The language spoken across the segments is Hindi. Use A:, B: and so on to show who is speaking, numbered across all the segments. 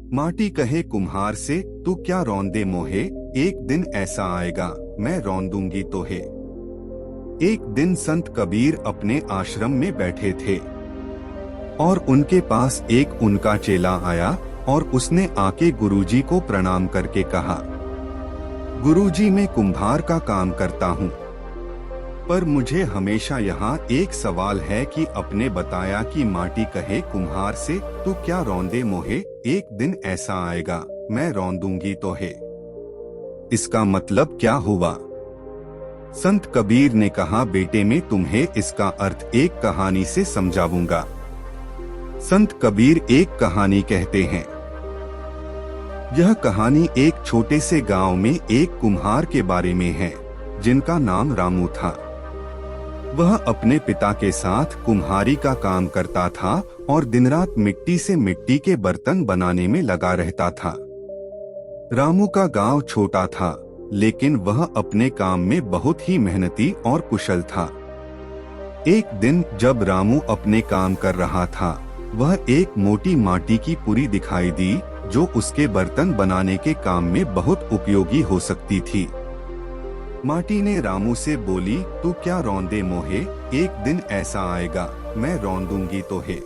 A: माटी कहे कुम्हार से, तू क्या रौंदे मोहे, एक दिन ऐसा आएगा मैं रौंदूंगी तोहे। एक दिन संत कबीर अपने आश्रम में बैठे थे और उनके पास एक उनका चेला आया और उसने आके गुरुजी को प्रणाम करके कहा, गुरुजी मैं कुम्हार का काम करता हूँ, पर मुझे हमेशा यहाँ एक सवाल है कि अपने बताया कि माटी कहे कुम्हार से, तू क्या रौंदे मोहे, एक दिन ऐसा आएगा मैं रौंदूंगी तोहे। इसका मतलब क्या हुआ? संत कबीर ने कहा, बेटे मैं तुम्हें इसका अर्थ एक कहानी से समझाऊंगा। संत कबीर एक कहानी कहते हैं। यह कहानी एक छोटे से गांव में एक कुम्हार के बारे में है जिनका नाम रामू था। वह अपने पिता के साथ कुम्हारी का काम करता था और दिन रात मिट्टी से मिट्टी के बर्तन बनाने में लगा रहता था। रामू का गांव छोटा था, लेकिन वह अपने काम में बहुत ही मेहनती और कुशल था। एक दिन जब रामू अपने काम कर रहा था, वह एक मोटी माटी की पुरी दिखाई दी जो उसके बर्तन बनाने के काम में बहुत उपयोगी हो सकती थी। माटी ने रामू से बोली, तू क्या रौंदे मोहे, एक दिन ऐसा आएगा मैं रौंदूंगी तोहे।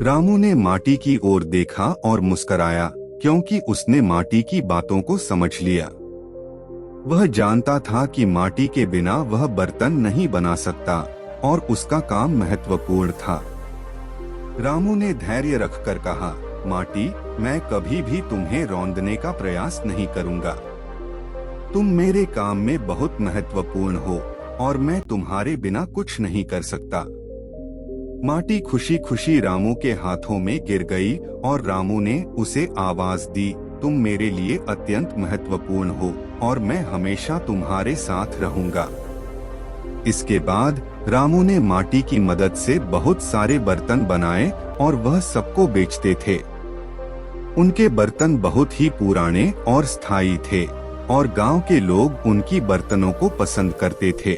A: रामू ने माटी की ओर देखा और मुस्कराया, क्योंकि उसने माटी की बातों को समझ लिया। वह जानता था कि माटी के बिना वह बर्तन नहीं बना सकता और उसका काम महत्वपूर्ण था। रामू ने धैर्य रखकर कहा, माटी मैं कभी भी तुम्हें रौंदने का प्रयास नहीं करूंगा। तुम मेरे काम में बहुत महत्वपूर्ण हो और मैं तुम्हारे बिना कुछ नहीं कर सकता। माटी खुशी खुशी रामू के हाथों में गिर गई और रामू ने उसे आवाज दी, तुम मेरे लिए अत्यंत महत्वपूर्ण हो और मैं हमेशा तुम्हारे साथ रहूंगा। इसके बाद रामू ने माटी की मदद से बहुत सारे बर्तन बनाए और वह सबको बेचते थे। उनके बर्तन बहुत ही पुराने और स्थायी थे और गांव के लोग उनकी बर्तनों को पसंद करते थे।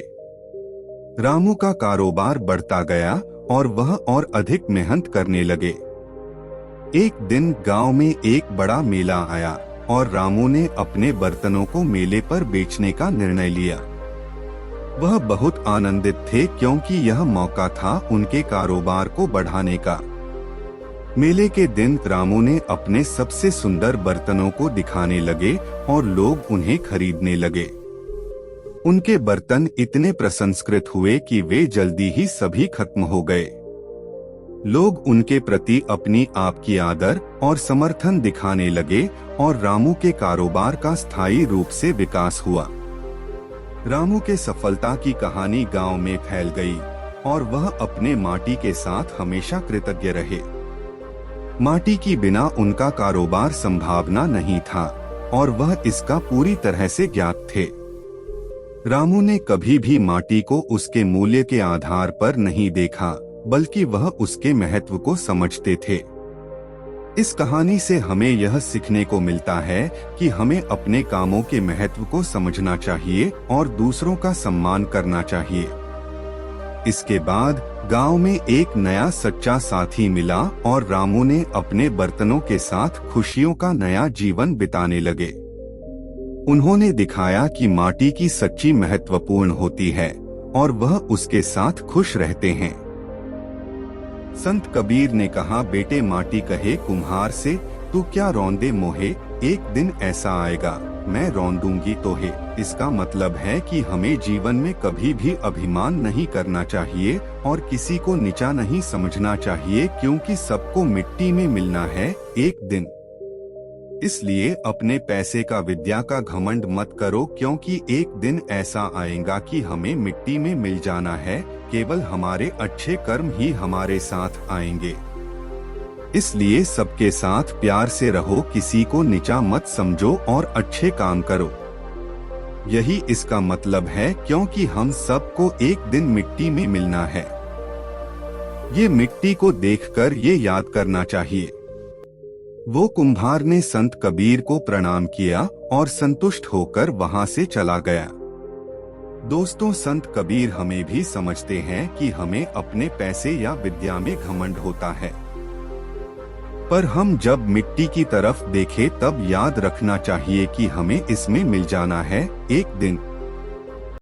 A: रामू का कारोबार बढ़ता गया और वह और अधिक मेहनत करने लगे। एक दिन गांव में एक बड़ा मेला आया और रामू ने अपने बर्तनों को मेले पर बेचने का निर्णय लिया। वह बहुत आनंदित थे क्योंकि यह मौका था उनके कारोबार को बढ़ाने का। मेले के दिन रामू ने अपने सबसे सुंदर बर्तनों को दिखाने लगे और लोग उन्हें खरीदने लगे। उनके बर्तन इतने प्रशंसित हुए कि वे जल्दी ही सभी खत्म हो गए। लोग उनके प्रति अपनी आपकी आदर और समर्थन दिखाने लगे और रामू के कारोबार का स्थायी रूप से विकास हुआ। रामू के सफलता की कहानी गांव में फैल गई और वह अपने माटी के साथ हमेशा कृतज्ञ रहे। माटी की बिना उनका कारोबार संभावना नहीं था और वह इसका पूरी तरह से ज्ञात थे। रामू ने कभी भी माटी को उसके मूल्य के आधार पर नहीं देखा, बल्कि वह उसके महत्व को समझते थे। इस कहानी से हमें यह सीखने को मिलता है कि हमें अपने कामों के महत्व को समझना चाहिए और दूसरों का सम्मान करना चाहिए। इसके बाद गांव में एक नया सच्चा साथी मिला और रामू ने अपने बर्तनों के साथ खुशियों का नया जीवन बिताने लगे। उन्होंने दिखाया कि माटी की सच्ची महत्वपूर्ण होती है और वह उसके साथ खुश रहते हैं। संत कबीर ने कहा, बेटे माटी कहे कुम्हार से, तू क्या रौंदे मोहे, एक दिन ऐसा आएगा मैं रौंदूंगी तोहे। इसका मतलब है कि हमें जीवन में कभी भी अभिमान नहीं करना चाहिए और किसी को नीचा नहीं समझना चाहिए, क्योंकि सबको मिट्टी में मिलना है एक दिन। इसलिए अपने पैसे का विद्या का घमंड मत करो, क्योंकि एक दिन ऐसा आएगा कि हमें मिट्टी में मिल जाना है। केवल हमारे अच्छे कर्म ही हमारे साथ आएंगे। इसलिए सबके साथ प्यार से रहो, किसी को नीचा मत समझो और अच्छे काम करो। यही इसका मतलब है, क्योंकि हम सबको एक दिन मिट्टी में मिलना है। ये मिट्टी को देखकर ये याद करना चाहिए। वो कुम्हार ने संत कबीर को प्रणाम किया और संतुष्ट होकर वहां से चला गया। दोस्तों, संत कबीर हमें भी समझते हैं कि हमें अपने पैसे या विद्या में घमंड होता है। पर हम जब मिट्टी की तरफ देखें तब याद रखना चाहिए कि हमें इसमें मिल जाना है एक दिन।